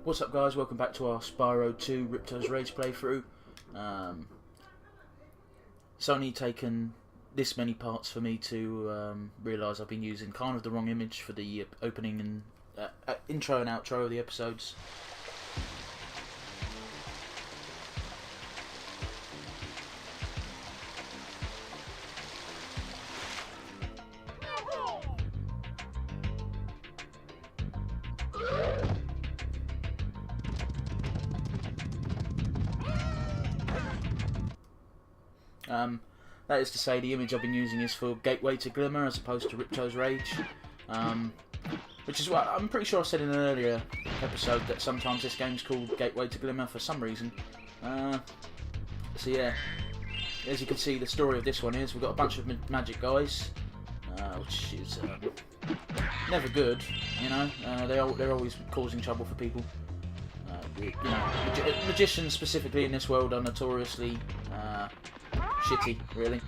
What's up guys, welcome back to our Spyro 2 Riptos Rage playthrough. It's only taken this many parts for me to realise I've been using kind of the wrong image for the opening and intro and outro of the episodes. That is to say, the image I've been using is for Gateway to Glimmer as opposed to Riptos Rage, which is what I'm pretty sure I said in an earlier episode, that sometimes this game's called Gateway to Glimmer for some reason. So yeah, as you can see, the story of this one is we've got a bunch of magic guys, which is never good, you know. They're always causing trouble for people. You know, magicians specifically in this world are notoriously shitty, really.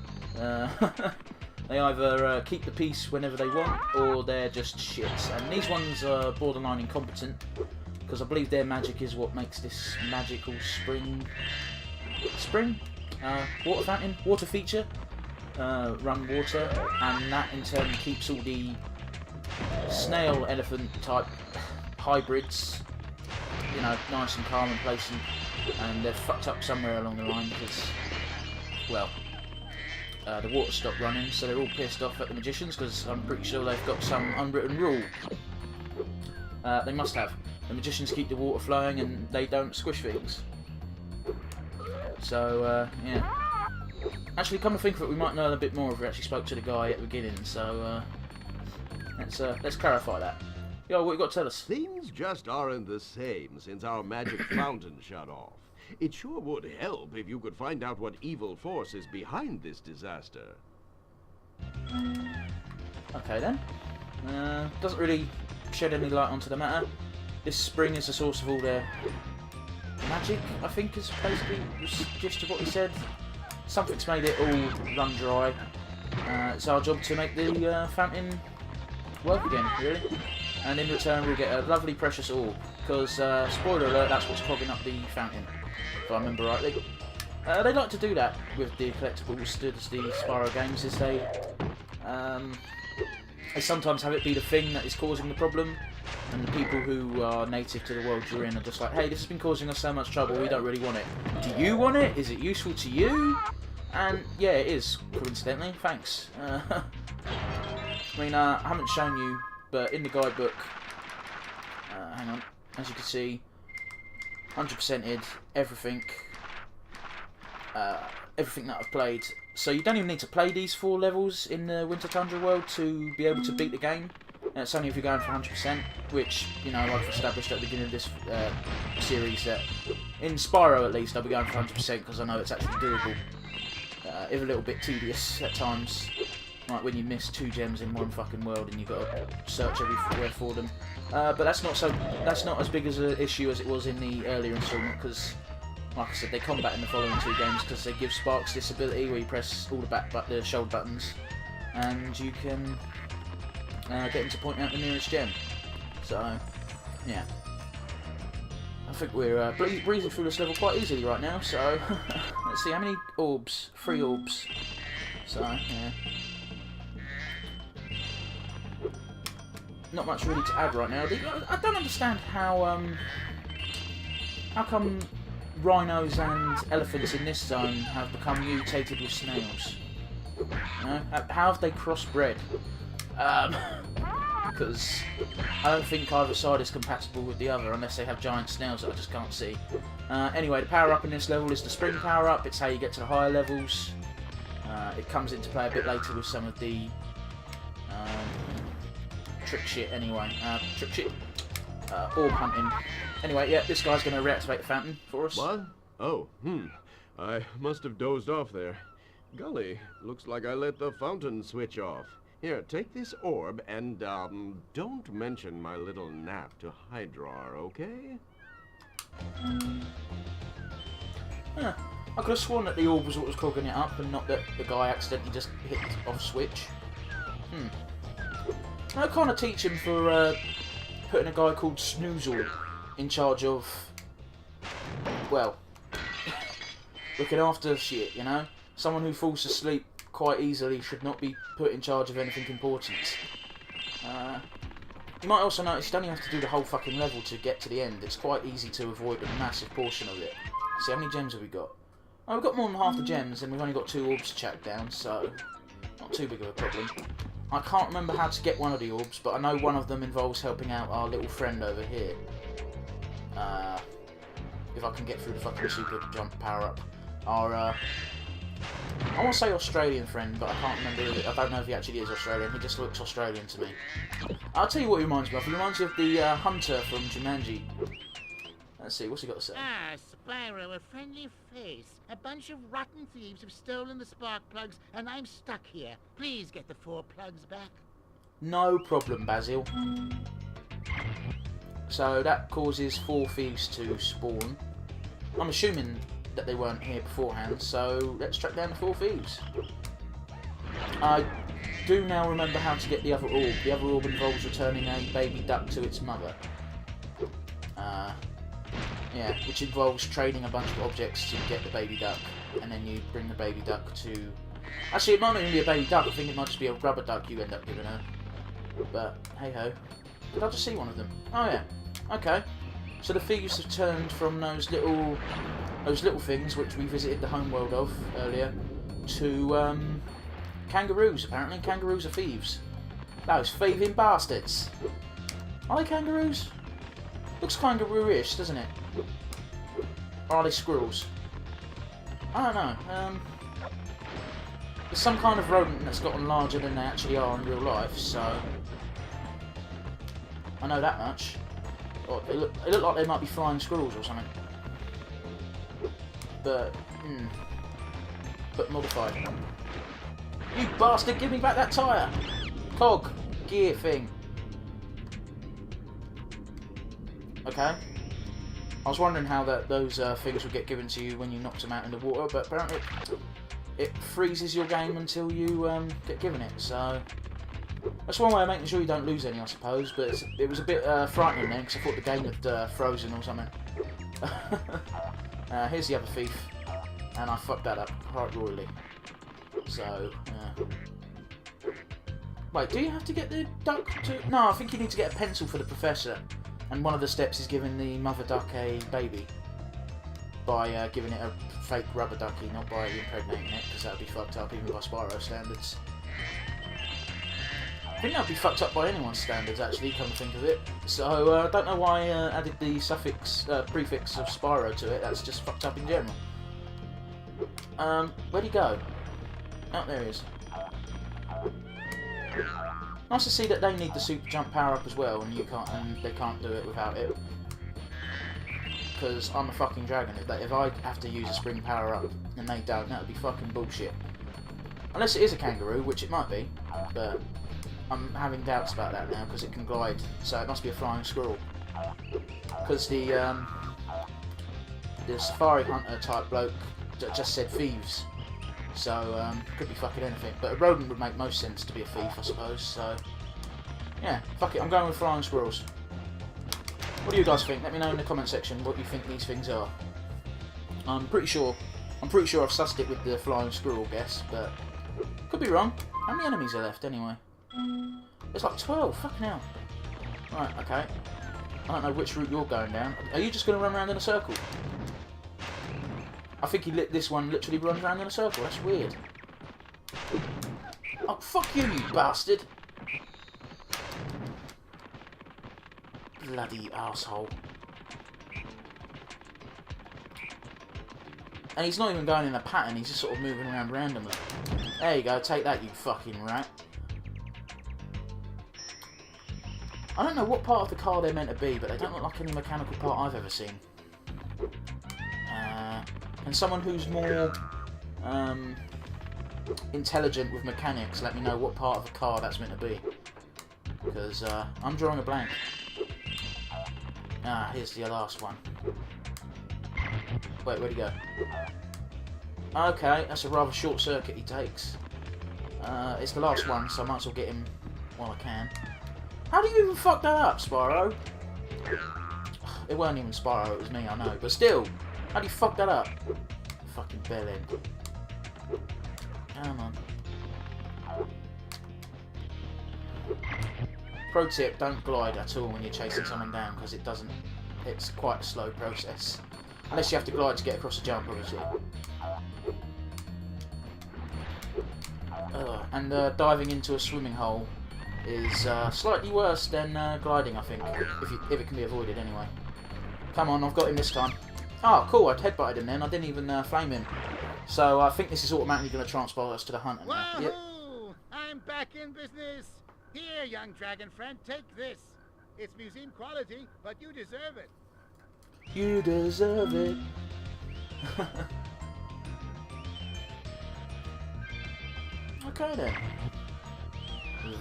They either keep the peace whenever they want, or they're just shits. And these ones are borderline incompetent, because I believe their magic is what makes this magical water fountain, water feature, run water, and that in turn keeps all the snail elephant type hybrids, you know, nice and calm and place, and they're fucked up somewhere along the line because, well, the water stopped running, so they're all pissed off at the magicians because I'm pretty sure they've got some unwritten rule. They must have. The magicians keep the water flowing and they don't squish things. So, yeah. Actually, come to think of it, we might know a bit more if we actually spoke to the guy at the beginning, so let's clarify that. Yo, what you got to tell us? Things just aren't the same since our magic fountain shut off. It sure would help if you could find out what evil force is behind this disaster. Okay then. Doesn't really shed any light onto the matter. This spring is the source of all their magic, I think, is basically the gist of what he said. Something's made it all run dry. It's our job to make the fountain work again, really. And in return we'll get a lovely precious orb, because, spoiler alert, that's what's clogging up the fountain, if I remember rightly. They like to do that with the collectibles, as the Spyro games, is they sometimes have it be the thing that is causing the problem, and the people who are native to the world you're in are just like, hey, this has been causing us so much trouble, we don't really want it. Do you want it? Is it useful to you? And yeah, it is, coincidentally, thanks. I mean, I haven't shown you, but in the guidebook, hang on, as you can see, 100%ed everything, everything that I've played. So you don't even need to play these 4 levels in the Winter Tundra world to be able to beat the game. And it's only if you're going for 100%, which, you know, I've established at the beginning of this series that, in Spyro at least, I'll be going for 100% because I know it's actually doable. If a little bit tedious at times. Like when you miss 2 gems in one fucking world and you've got to search everywhere for them. But that's not as big as an issue as it was in the earlier installment, because, like I said, they combat in the following 2 games because they give Sparks this ability where you press all the shoulder buttons, and you can get him to point out the nearest gem. So, yeah. I think we're breezing through this level quite easily right now. So let's see how many orbs. 3 orbs. So yeah. Not much really to add right now. I don't understand how come rhinos and elephants in this zone have become mutated with snails. You know? How have they crossbred? Because I don't think either side is compatible with the other unless they have giant snails that I just can't see. Anyway, the power up in this level is the spring power up. It's how you get to the higher levels. It comes into play a bit later with some of the trick shit anyway. Orb hunting. Anyway, yeah, this guy's going to reactivate the fountain for us. What? Oh, I must have dozed off there. Golly, looks like I let the fountain switch off. Here, take this orb and, don't mention my little nap to Hydrar, okay? Yeah, I could have sworn that the orb was what was clogging it up and not that the guy accidentally just hit the off switch. I kind of teach him for putting a guy called Snoozle in charge of, well, looking after shit, you know? Someone who falls asleep quite easily should not be put in charge of anything important. You might also notice you don't even have to do the whole fucking level to get to the end. It's quite easy to avoid a massive portion of it. See, how many gems have we got? Oh, we've got more than half the gems, and we've only got 2 orbs to check down, so not too big of a problem. I can't remember how to get one of the orbs, but I know one of them involves helping out our little friend over here. If I can get through the fucking super jump power-up. Our, I want to say Australian friend, but I can't remember. I don't know if he actually is Australian. He just looks Australian to me. I'll tell you what he reminds me of. He reminds me of the hunter from Jumanji. Let's see, what's he got to say? Ah, Spyro, a friendly face. A bunch of rotten thieves have stolen the spark plugs, and I'm stuck here. Please get the 4 plugs back. No problem, Basil. So that causes 4 thieves to spawn. I'm assuming that they weren't here beforehand, so let's track down the 4 thieves. I do now remember how to get the other orb. The other orb involves returning a baby duck to its mother. Yeah, which involves trading a bunch of objects to get the baby duck, and then you bring the baby duck to... Actually, it might not even be a baby duck. I think it might just be a rubber duck you end up giving her. But, hey-ho. Did I just see one of them? Oh, yeah. Okay. So the thieves have turned from those little things, which we visited the homeworld of earlier, to kangaroos, apparently. Kangaroos are thieves. Those thieving bastards. Are they kangaroos? Looks kangaroo-ish, doesn't it? Or are they squirrels? I don't know. There's some kind of rodent that's gotten larger than they actually are in real life, so I know that much. Oh, they look like they might be flying squirrels or something. But modified. You bastard! Give me back that tyre! Cog! Gear thing. Okay. I was wondering how those things would get given to you when you knocked them out in the water, but apparently it freezes your game until you get given it, so that's one way of making sure you don't lose any, I suppose, but it was a bit frightening then, because I thought the game had frozen or something. Here's the other thief, and I fucked that up quite royally. So, wait, do you have to get the duck to... No, I think you need to get a pencil for the professor. And one of the steps is giving the mother duck a baby by giving it a fake rubber ducky, not by impregnating it, because that would be fucked up even by Spyro standards. I think that would be fucked up by anyone's standards, actually, come to think of it. So I don't know why I added the prefix of Spyro to it. That's just fucked up in general. Where'd he go? Oh, there he is. Nice to see that they need the super jump power up as well, and they can't do it without it. Because I'm a fucking dragon. If I have to use a spring power up and they don't, that would be fucking bullshit. Unless it is a kangaroo, which it might be, but I'm having doubts about that now because it can glide, so it must be a flying squirrel. Because the safari hunter type bloke just said thieves. So, could be fucking anything. But a rodent would make most sense to be a thief, I suppose, so... Yeah, fuck it, I'm going with flying squirrels. What do you guys think? Let me know in the comment section what you think these things are. I'm pretty sure I've sussed it with the flying squirrel guess, but... Could be wrong. How many enemies are left, anyway? There's like 12, fucking hell. Right, okay. I don't know which route you're going down. Are you just going to run around in a circle? I think this one literally runs around in a circle. That's weird. Oh, fuck you, you bastard! Bloody arsehole. And he's not even going in a pattern, he's just sort of moving around randomly. There you go, take that, you fucking rat. I don't know what part of the car they're meant to be, but they don't look like any mechanical part I've ever seen. And someone who's more intelligent with mechanics, let me know what part of the car that's meant to be. Because I'm drawing a blank. Ah, here's the last one. Wait, where'd he go? Okay, that's a rather short circuit he takes. It's the last one, so I might as well get him while I can. How do you even fuck that up, Spyro? It weren't even Spyro, it was me, I know. But still, how do you fuck that up? Fucking bellend. Come on. Pro tip, don't glide at all when you're chasing someone down, because it doesn't... It's quite a slow process. Unless you have to glide to get across a jump, obviously. And diving into a swimming hole is slightly worse than gliding, I think. If it can be avoided, anyway. Come on, I've got him this time. Oh, cool, I'd headbutted him then. I didn't even flame him. So I think this is automatically going to transport us to the hunter now. Wahoo! Yep. I'm back in business. Here, young dragon friend, take this. It's museum quality, but you deserve it. You deserve it. Okay then.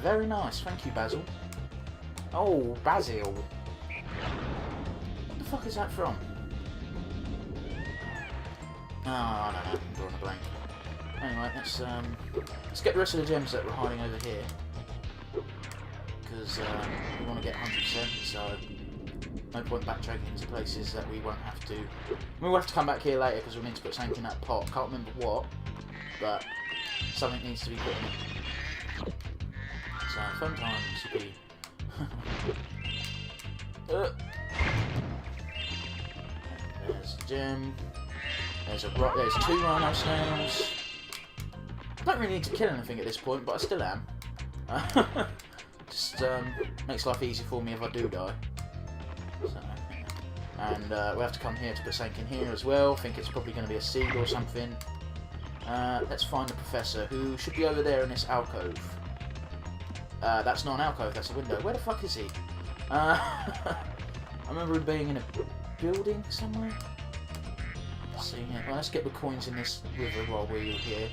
Very nice, thank you, Basil. Oh, Basil. What the fuck is that from? Oh, I don't know. I'm drawing a blank. Anyway, let's get the rest of the gems that we're hiding over here. Because we want to get 100%, so no point backtracking into places that we won't have to. We'll have to come back here later because we'll need to put something in that pot. Can't remember what, but something needs to be put in it. So fun times to be. There's a gem. There's two rhino snails. Don't really need to kill anything at this point, but I still am. Just makes life easy for me if I do die. So, and we have to come here to put something in here as well. I think it's probably going to be a seed or something. Let's find the professor, who should be over there in this alcove. That's not an alcove, that's a window. Where the fuck is he? I remember him being in a building somewhere. Let's see here. Well, let's get the coins in this river while we're here.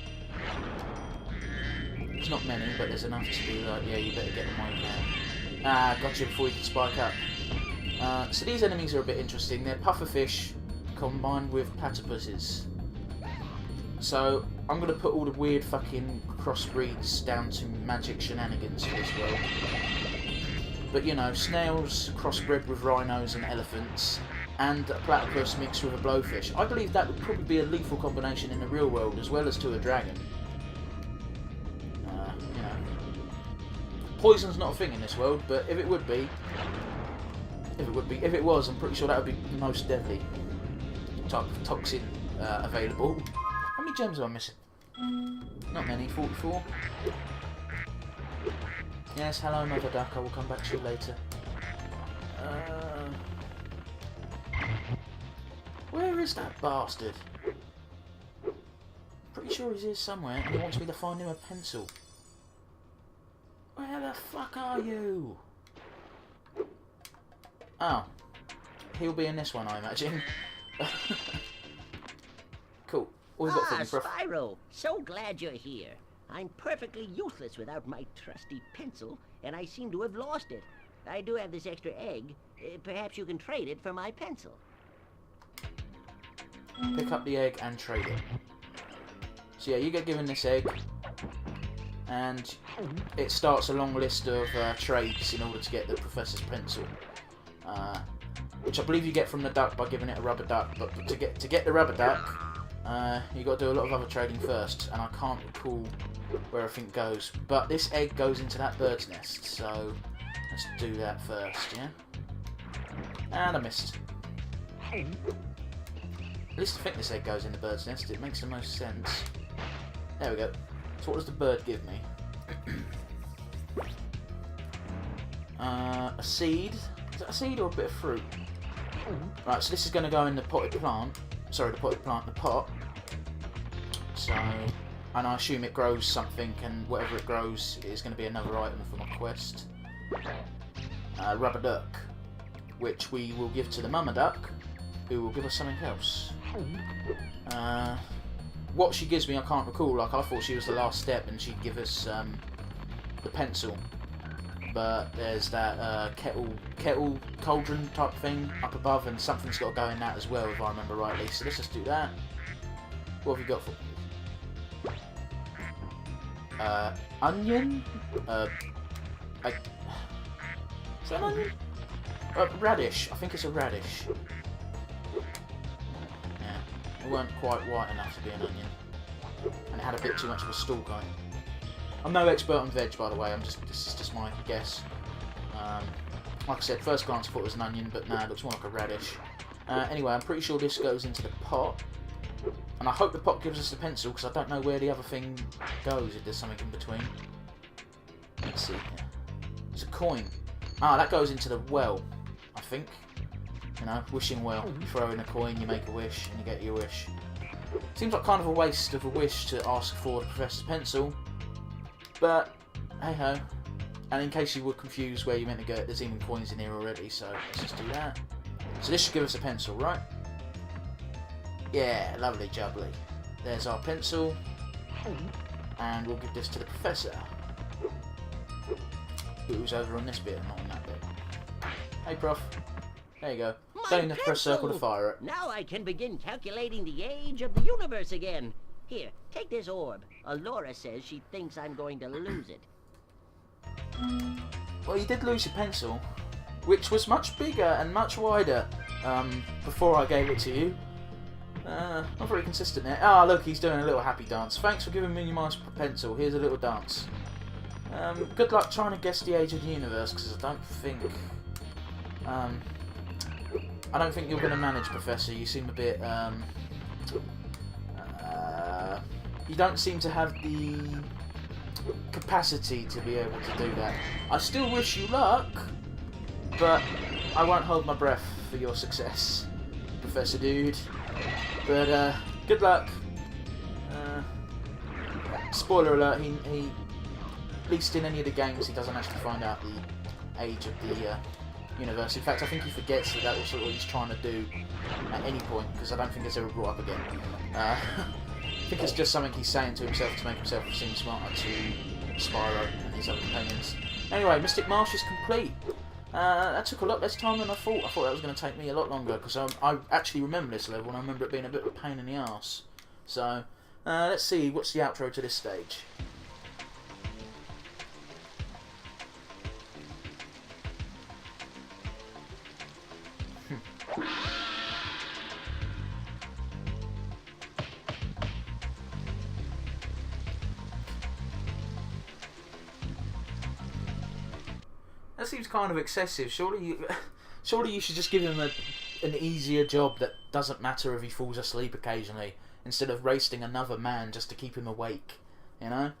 There's not many, but there's enough to be like, yeah, you better get them while you can. Ah, gotcha before you can spike up. So these enemies are a bit interesting. They're pufferfish combined with platypuses. So I'm going to put all the weird fucking crossbreeds down to magic shenanigans for this world. But you know, snails crossbred with rhinos and elephants, and a platypus mixed with a blowfish. I believe that would probably be a lethal combination in the real world as well as to a dragon. You know, poison's not a thing in this world, but if it was, I'm pretty sure that would be the most deadly type of toxin available. How many gems am I missing? Not many, 44. Yes, hello, Mother Duck, I will come back to you later. Where is that bastard? Pretty sure he's here somewhere and he wants me to find him a pencil. Where the fuck are you? Oh. He'll be in this one, I imagine. Cool. What have we got for you, bruv? Spyro, so glad you're here. I'm perfectly useless without my trusty pencil, and I seem to have lost it. I do have this extra egg. Perhaps you can trade it for my pencil. Pick up the egg and trade it. So yeah, you get given this egg, and it starts a long list of trades in order to get the professor's pencil. Which I believe you get from the duck by giving it a rubber duck, but to get the rubber duck, you got to do a lot of other trading first, and I can't recall where everything goes. But this egg goes into that bird's nest, so let's do that first, yeah? And I missed. At least I think this egg goes in the bird's nest, it makes the most sense. There we go. So what does the bird give me? A seed. Is that a seed or a bit of fruit? Right, so this is going to go in the potted plant. Sorry, the potted plant, the pot. So, and I assume it grows something, and whatever it grows is going to be another item for my quest. Rubber duck, which we will give to the mama duck, who will give us something else. What she gives me, I can't recall. Like, I thought she was the last step, and she'd give us the pencil. But there's that kettle cauldron type thing up above, and something's got to go in that as well, if I remember rightly. So let's just do that. What have you got for? Onion. Is that an onion? Radish. I think it's a radish. Yeah, it weren't quite white enough to be an onion, and it had a bit too much of a stalk on it. I'm no expert on veg, by the way. This is just my guess. Like I said, first glance I thought it was an onion, but nah, it looks more like a radish. Anyway, I'm pretty sure this goes into the pot, and I hope the pot gives us the pencil because I don't know where the other thing goes. If there's something in between. Let's see. It's a coin. Ah, that goes into the well, I think. You know, wishing well. You throw in a coin, you make a wish, and you get your wish. Seems like kind of a waste of a wish to ask for the Professor's pencil, but hey ho. And in case you were confused where you meant to go, there's even coins in here already, so let's just do that. So this should give us a pencil, right? Yeah, lovely jubbly. There's our pencil, and we'll give this to the Professor, who's over on this bit and not on that bit. Hey, Prof. There you go. Don't have to press circle to fire it. Now I can begin calculating the age of the universe again. Here, take this orb. Alora says she thinks I'm going to lose it. Well, you did lose your pencil, which was much bigger and much wider before I gave it to you. Not very consistent there. Ah, look, he's doing a little happy dance. Thanks for giving me my pencil. Here's a little dance. Good luck trying to guess the age of the universe, because I don't think you're going to manage, Professor. You seem a bit you don't seem to have the capacity to be able to do that. I still wish you luck, but I won't hold my breath for your success, Professor Dude. But good luck. Spoiler alert, he at least in any of the games he doesn't actually find out the age of the universe. In fact, I think he forgets that that was what he's trying to do at any point, because I don't think it's ever brought up again. I think it's just something he's saying to himself to make himself seem smarter to Spyro and his other companions. Anyway, Mystic Marsh is complete. That took a lot less time than I thought. I thought that was going to take me a lot longer, because I actually remember this level, and I remember it being a bit of a pain in the arse. So, let's see, what's the outro to this stage? That seems kind of excessive. Surely you should just give him an easier job that doesn't matter if he falls asleep occasionally, instead of roasting another man just to keep him awake, you know?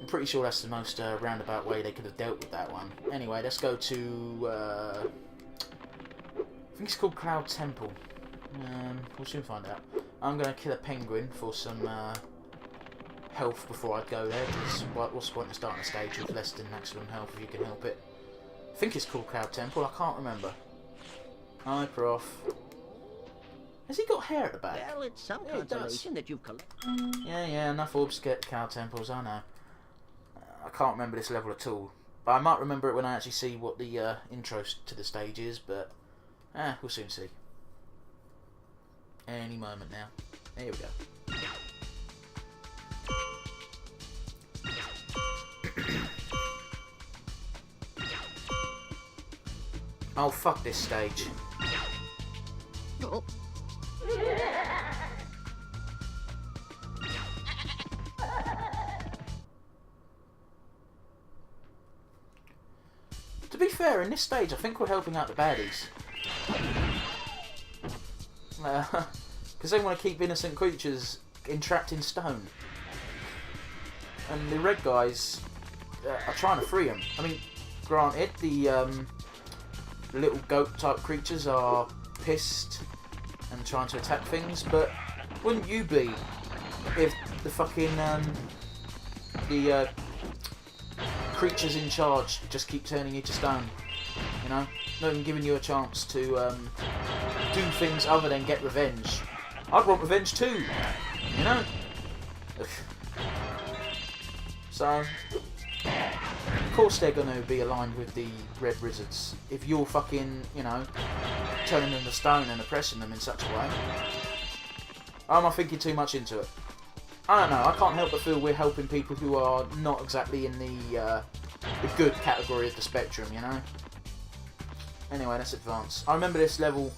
I'm pretty sure that's the most roundabout way they could have dealt with that one. Anyway, let's go to I think it's called Cloud Temple. We'll soon find out. I'm going to kill a penguin for some health before I go there, because what's the point of starting a stage with less than maximum health if you can help it? I think it's called Cloud Temple, I can't remember. Hi, Prof. Has he got hair at the back? Well, it's some consolation that you've collected. Yeah, enough orbs to get Cloud Temples, I know. I can't remember this level at all. But I might remember it when I actually see what the intro to the stage is, but we'll soon see. Any moment now. Here we go. Oh, fuck this stage. Oh. To be fair, in this stage, I think we're helping out the baddies. Because they want to keep innocent creatures entrapped in stone. And the red guys are trying to free them. I mean, granted, the little goat-type creatures are pissed and trying to attack things, but wouldn't you be if the fucking creatures in charge just keep turning you to stone? You know, not even giving you a chance to do things other than get revenge. I'd want revenge too, you know. So, of course they're going to be aligned with the red wizards if you're fucking, you know, turning them to stone and oppressing them in such a way. Or am I thinking too much into it? I don't know, I can't help but feel we're helping people who are not exactly in the the good category of the spectrum, you know? Anyway, let's advance. I remember this level.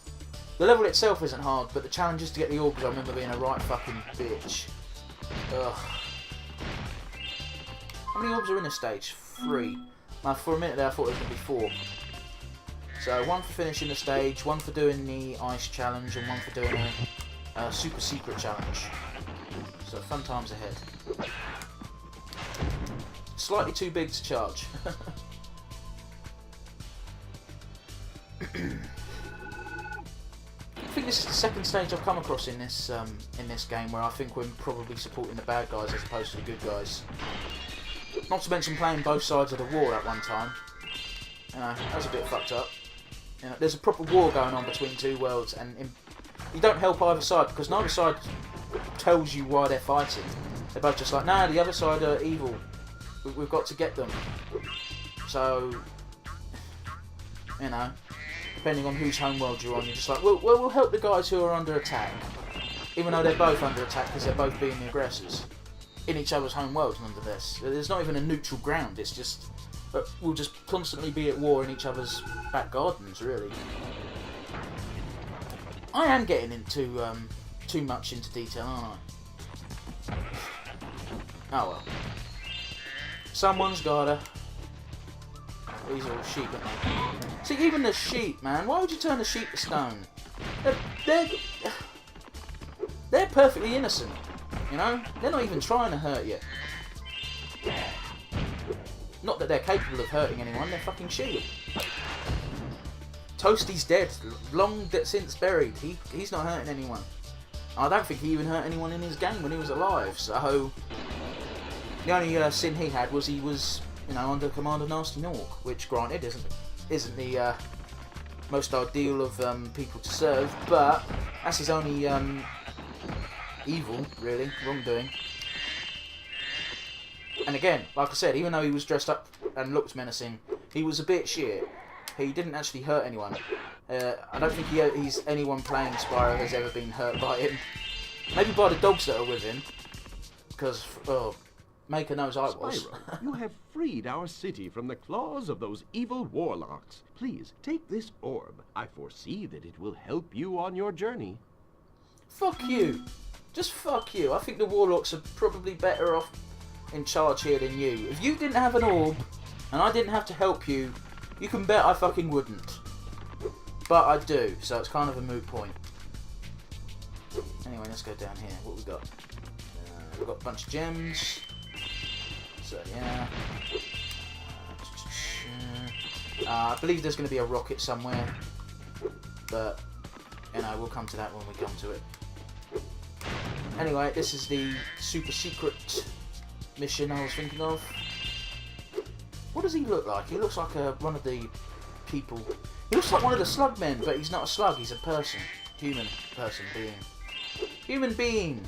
The level itself isn't hard, but the challenges to get the orbs, I remember being a right fucking bitch. Ugh. How many orbs are in this stage? 3. Now, for a minute there, I thought it was going to be 4. So, 1 for finishing the stage, 1 for doing the ice challenge, and 1 for doing a super secret challenge. So, fun times ahead. Slightly too big to charge. I think this is the second stage I've come across in this game where I think we're probably supporting the bad guys as opposed to the good guys. Not to mention playing both sides of the war at one time. That's a bit fucked up. There's a proper war going on between two worlds, and you don't help either side because neither side tells you why they're fighting. They're both just like, nah, the other side are evil. We've got to get them. So, depending on whose homeworld you're on, you're just like, well, we'll help the guys who are under attack. Even though they're both under attack because they're both being the aggressors. In each other's homeworlds nonetheless. There's not even a neutral ground, it's just... we'll just constantly be at war in each other's back gardens, really. I am getting into too much into detail, aren't I? Oh well. Someone's gotta... These are all sheep, aren't they? See, even the sheep, man. Why would you turn the sheep to stone? They're perfectly innocent, you know? They're not even trying to hurt you. Not that they're capable of hurting anyone, they're fucking sheep. Toasty's dead, long since buried. He's not hurting anyone. I don't think he even hurt anyone in his game when he was alive, so... The only sin he had was he was, under command of Nasty Nork, which, granted, isn't the most ideal of people to serve, but that's his only evil, really, wrongdoing. And again, like I said, even though he was dressed up and looked menacing, he was a bit shit. He didn't actually hurt anyone. I don't think he's anyone playing Spyro has ever been hurt by him. Maybe by the dogs that are with him, because Maker knows I was. Spyro, you have freed our city from the claws of those evil warlocks. Please, take this orb. I foresee that it will help you on your journey. Fuck you. Just fuck you. I think the warlocks are probably better off in charge here than you. If you didn't have an orb, and I didn't have to help you, you can bet I fucking wouldn't. But I do, so it's kind of a moot point. Anyway, let's go down here. What we got? We've got a bunch of gems. So, yeah. I believe there's going to be a rocket somewhere. But, we'll come to that when we come to it. Anyway, this is the super secret mission I was thinking of. What does he look like? He looks like one of the people. He looks like one of the slug men, but he's not a slug, he's a person. Human being. Human being!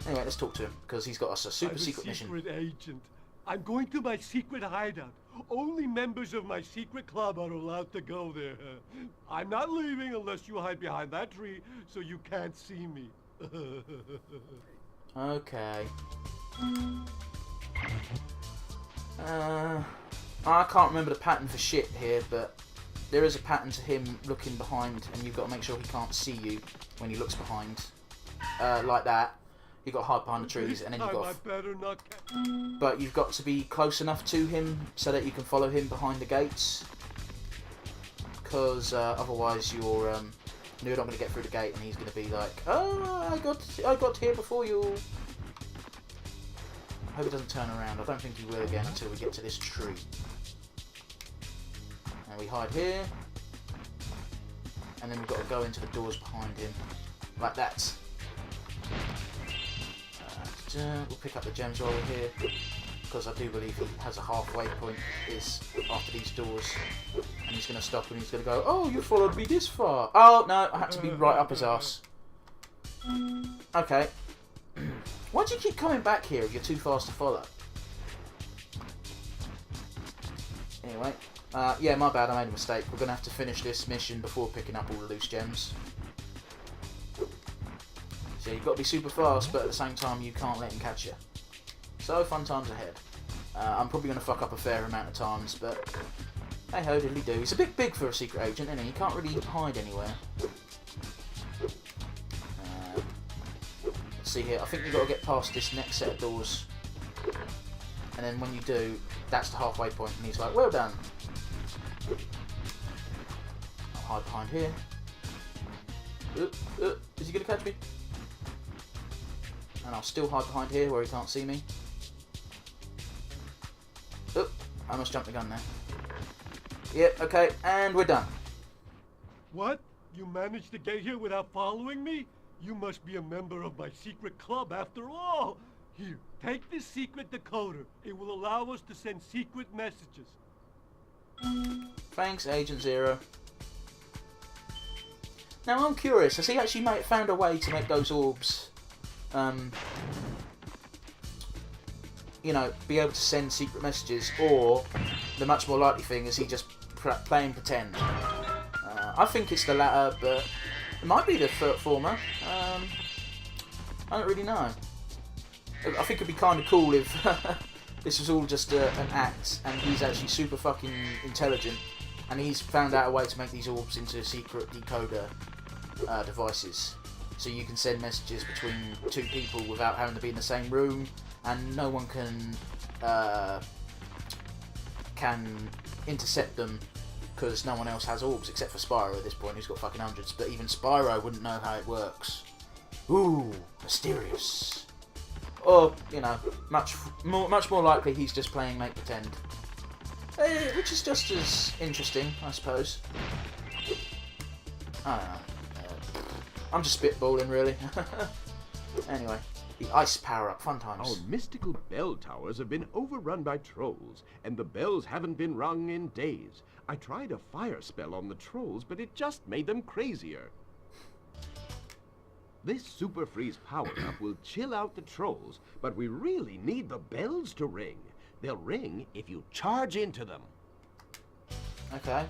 Anyway, let's talk to him, because he's got us a super secret mission. I'm a secret agent. I'm going to my secret hideout. Only members of my secret club are allowed to go there. I'm not leaving unless you hide behind that tree so you can't see me. Okay. I can't remember the pattern for shit here, but there is a pattern to him looking behind, and you've got to make sure he can't see you when he looks behind. Like that. You've got to hide behind the trees, and then you've got but you've got to be close enough to him so that you can follow him behind the gates. Because otherwise you're not going to get through the gate, and he's going to be like, "Oh, I got here before you." I hope he doesn't turn around. I don't think he will again until we get to this tree. And we hide here. And then we've got to go into the doors behind him. Like that. We'll pick up the gems while we're here. Because I do believe he has a halfway point is after these doors. And he's going to stop and he's going to go, "Oh, you followed me this far." Oh, no, I had to be right up his arse. Okay. Why do you keep coming back here if you're too fast to follow? Anyway, yeah, my bad, I made a mistake. We're going to have to finish this mission before picking up all the loose gems. So you've got to be super fast, but at the same time you can't let him catch you. So, fun times ahead. I'm probably going to fuck up a fair amount of times, but hey ho, diddly do. He's a bit big for a secret agent, isn't he? He can't really hide anywhere. Let's see here. I think you've got to get past this next set of doors. And then when you do, that's the halfway point, and he's like, well done. I'll hide behind here. Is he going to catch me? And I'll still hide behind here where he can't see me. I almost jumped the gun there. Yep, okay, and we're done. What? You managed to get here without following me? You must be a member of my secret club after all. Here, take this secret decoder. It will allow us to send secret messages. Thanks, Agent Zero. Now I'm curious, has he actually found a way to make those orbs, you know, be able to send secret messages, or the much more likely thing is he just playing pretend? I think it's the latter, but it might be the former. I don't really know. I think it'd be kind of cool if this was all just an act, and he's actually super fucking intelligent, and he's found out a way to make these orbs into secret decoder devices, so you can send messages between two people without having to be in the same room, and no one can intercept them because no one else has orbs except for Spyro at this point, who's got fucking hundreds. But even Spyro wouldn't know how it works. Ooh, mysterious. Or, you know, much more likely he's just playing make pretend, which is just as interesting, I suppose. I don't know. I'm just spitballing, really. Anyway, the ice power-up, fun times. Our mystical bell towers have been overrun by trolls, and the bells haven't been rung in days. I tried a fire spell on the trolls, but it just made them crazier. This super freeze power-up will chill out the trolls, but we really need the bells to ring. They'll ring if you charge into them. Okay.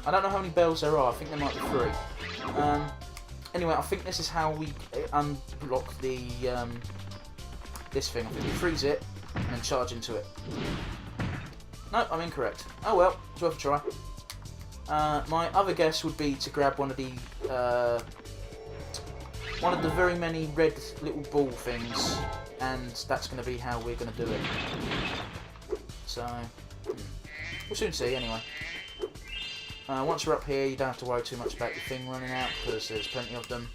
I don't know how many bells there are. I think there might be 3. Anyway, I think this is how we unblock the this thing. I think we freeze it and then charge into it. No, I'm incorrect. Oh well, it's worth a try. My other guess would be to grab one of the very many red little ball things, and that's going to be how we're going to do it. So we'll soon see. Anyway. Once you're up here, you don't have to worry too much about your thing running out, because there's plenty of them.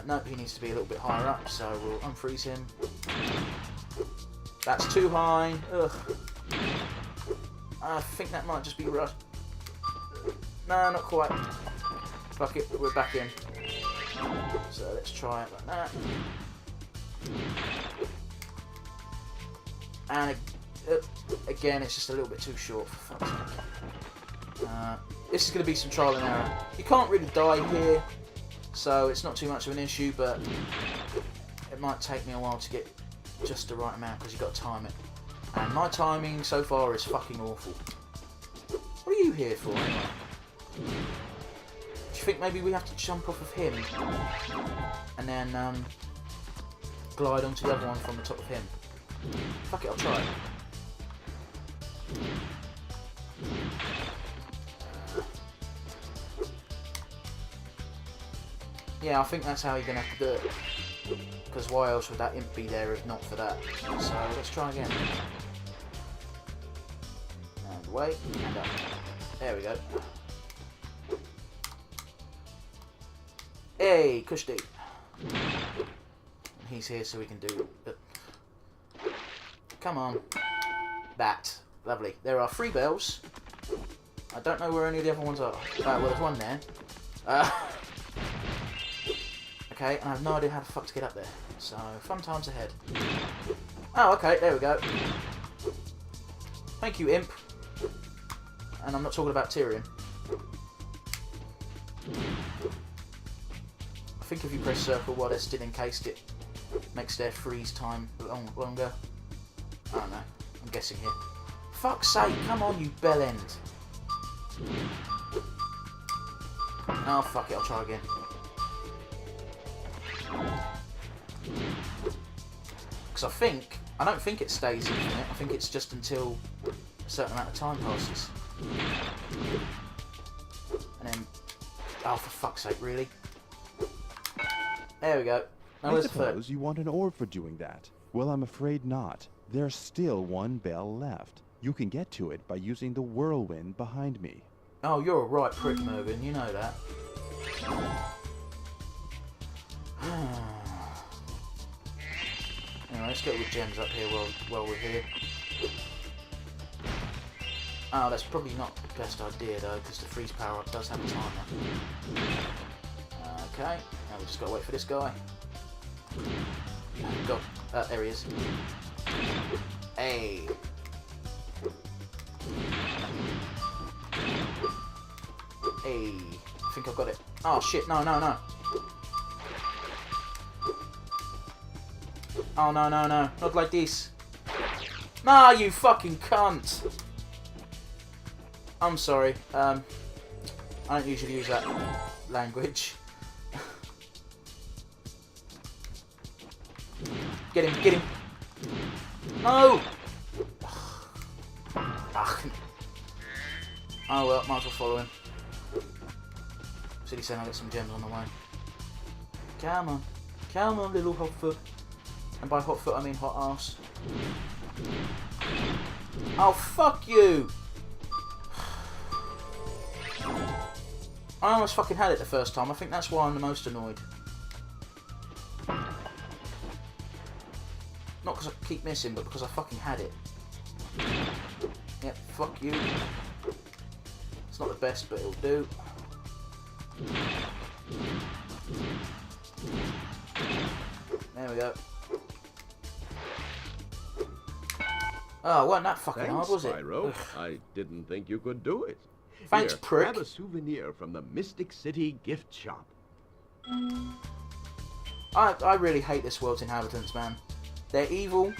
Nope, he needs to be a little bit higher up, so we'll unfreeze him. That's too high. Ugh. I think that might just be rushed. No, not quite. Fuck it, we're back in. So let's try it like that. And again, it's just a little bit too short, for fuck's sake. This is going to be some trial and error. You can't really die here, so it's not too much of an issue, but it might take me a while to get just the right amount, because you've got to time it. And my timing so far is fucking awful. What are you here for, anyway? Do you think maybe we have to jump off of him, and then glide onto the other one from the top of him? Fuck it, I'll try it. Yeah, I think that's how you're going to have to do it. Because why else would that imp be there if not for that? So let's try again. And wait, and up. There we go. Hey, Kushti. He's here so we can do it. Come on. That. Lovely. There are 3 bells. I don't know where any of the other ones are. Well, there's one there. Okay, and I have no idea how the fuck to get up there. So, fun times ahead. Oh, okay, there we go. Thank you, imp. And I'm not talking about Tyrion. I think if you press circle while they're still encased, it makes their freeze time longer. I don't know. I'm guessing here. Fuck's sake, come on, you bell end. Oh, fuck it, I'll try again. Because I don't think it stays infinite. I think it's just until a certain amount of time passes. And then, oh, for fuck's sake, really? There we go. Now I where's the third? suppose you want an orb for doing that. Well, I'm afraid not. There's still one bell left. You can get to it by using the whirlwind behind me. Oh, you're a right prick, Morgan. You know that. Anyway, let's get with gems up here while we're here. Oh, that's probably not the best idea though, because the freeze power up does have a timer. Okay, now we just gotta wait for this guy. God, there he is. Hey. Hey, I think I've got it. Oh shit, no. Oh no, not like this. Nah, you fucking cunt. I'm sorry, I don't usually use that language. Get him. No! Oh well, might as well follow him. Silly saying I'll get some gems on the way. Come on, little hot foot. And by hot foot I mean hot ass. Oh, fuck you! I almost fucking had it the first time. I think that's why I'm the most annoyed. Not because I keep missing, but because I fucking had it. Yep, fuck you. It's not the best, but it'll do. There we go. Oh, wasn't that fucking hard, was it? Spyro. I didn't think you could do it. Thanks, Here, prick. Have a souvenir from the Mystic City gift shop. I really hate this world's inhabitants, man. They're evil,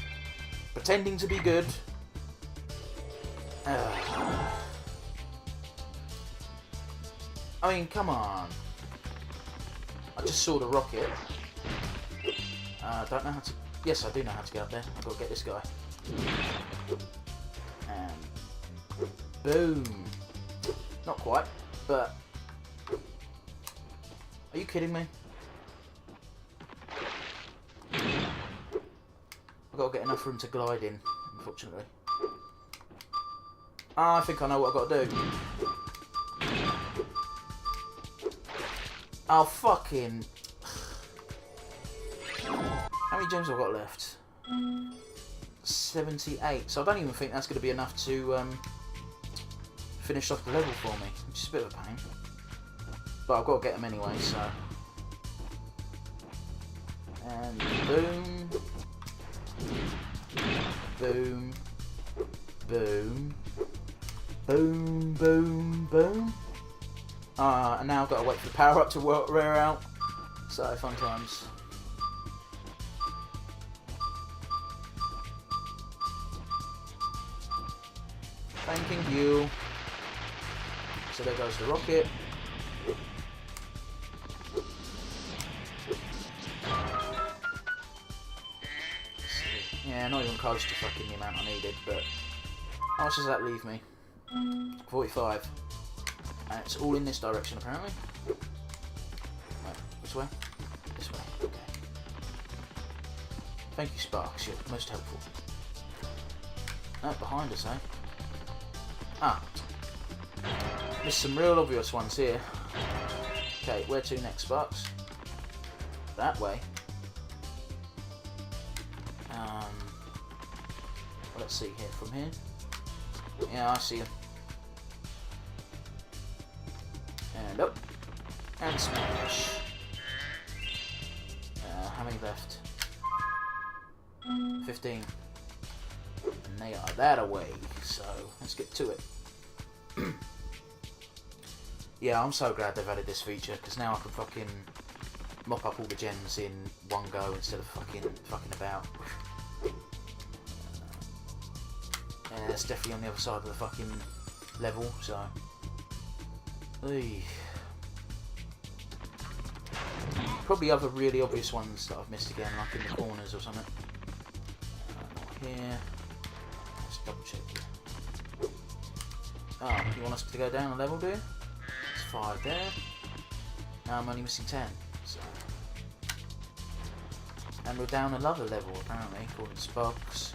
pretending to be good. I mean, come on. I just saw the rocket. Don't know how to... Yes, I do know how to get up there. I've got to get this guy. And... boom. Not quite, but... Are you kidding me? I've got to get enough room to glide in, unfortunately. I think I know what I've got to do. Oh, fucking... How many gems have I got left? 78. So I don't even think that's going to be enough to finish off the level for me, which is a bit of a pain. But I've got to get them anyway, so... And boom. Boom. Boom. Boom, boom, boom. And now I've got to wait for the power up to wear out. So, fun times. Thanking you. So there goes the rocket. Yeah, not even close to fucking the amount I needed, but how much does that leave me? 45. And it's all in this direction, apparently. Wait, which way? This way, okay. Thank you, Sparks, you're most helpful. No, behind us, eh? Ah. There's some real obvious ones here. Okay, where to next, Sparks? That way. Well, let's see here, from here. Yeah, I see him. And up. And smash. How many left? 15. And they are that away, so let's get to it. Yeah, I'm so glad they've added this feature, because now I can fucking mop up all the gems in one go instead of fucking about. Yeah, it's definitely on the other side of the fucking level, so... Eey. Probably other really obvious ones that I've missed again, like in the corners or something. here. Let's double check here. Oh, you want us to go down a level, do you? It's 5 there. Now I'm only missing 10. So. And we're down another level, apparently, according to Sparks.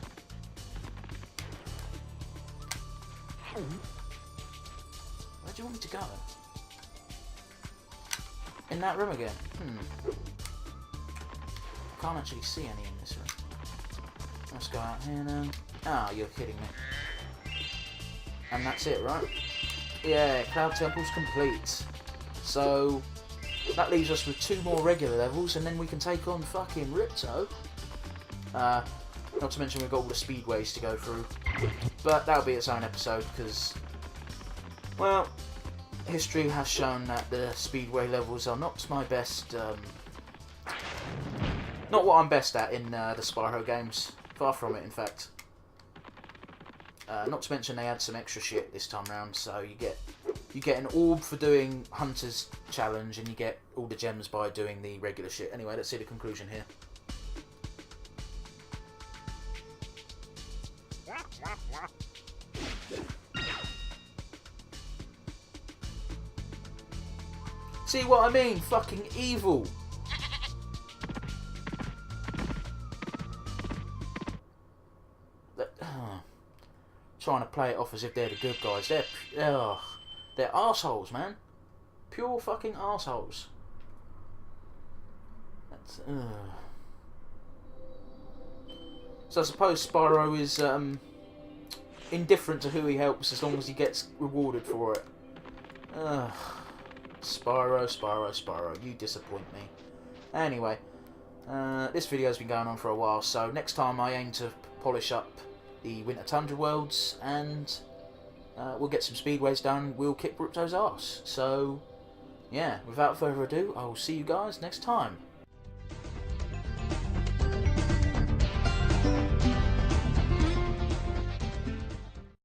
Where do you want me to go? In that room again? I can't actually see any in this room. Let's go out here now. Ah, you're kidding me. And that's it, right? Yeah, Cloud Temple's complete. So, that leaves us with 2 more regular levels, and then we can take on fucking Ripto. Not to mention we've got all the speedways to go through. But that'll be its own episode, because, well, history has shown that the speedway levels are not my best, not what I'm best at in the Spyro games. Far from it, in fact. Not to mention they add some extra shit this time round, so you get an orb for doing Hunter's Challenge, and you get all the gems by doing the regular shit. Anyway, let's see the conclusion here. See what I mean? Fucking evil. Trying to play it off as if they're the good guys. They're arseholes, man. Pure fucking arseholes. That's, So I suppose Spyro is indifferent to who he helps as long as he gets rewarded for it. Spyro, Spyro, Spyro, you disappoint me. Anyway, this video's been going on for a while, so next time I aim to polish up the Winter Tundra worlds, and we'll get some speedways done. We'll kick Ripto's ass. So, yeah, without further ado, I will see you guys next time.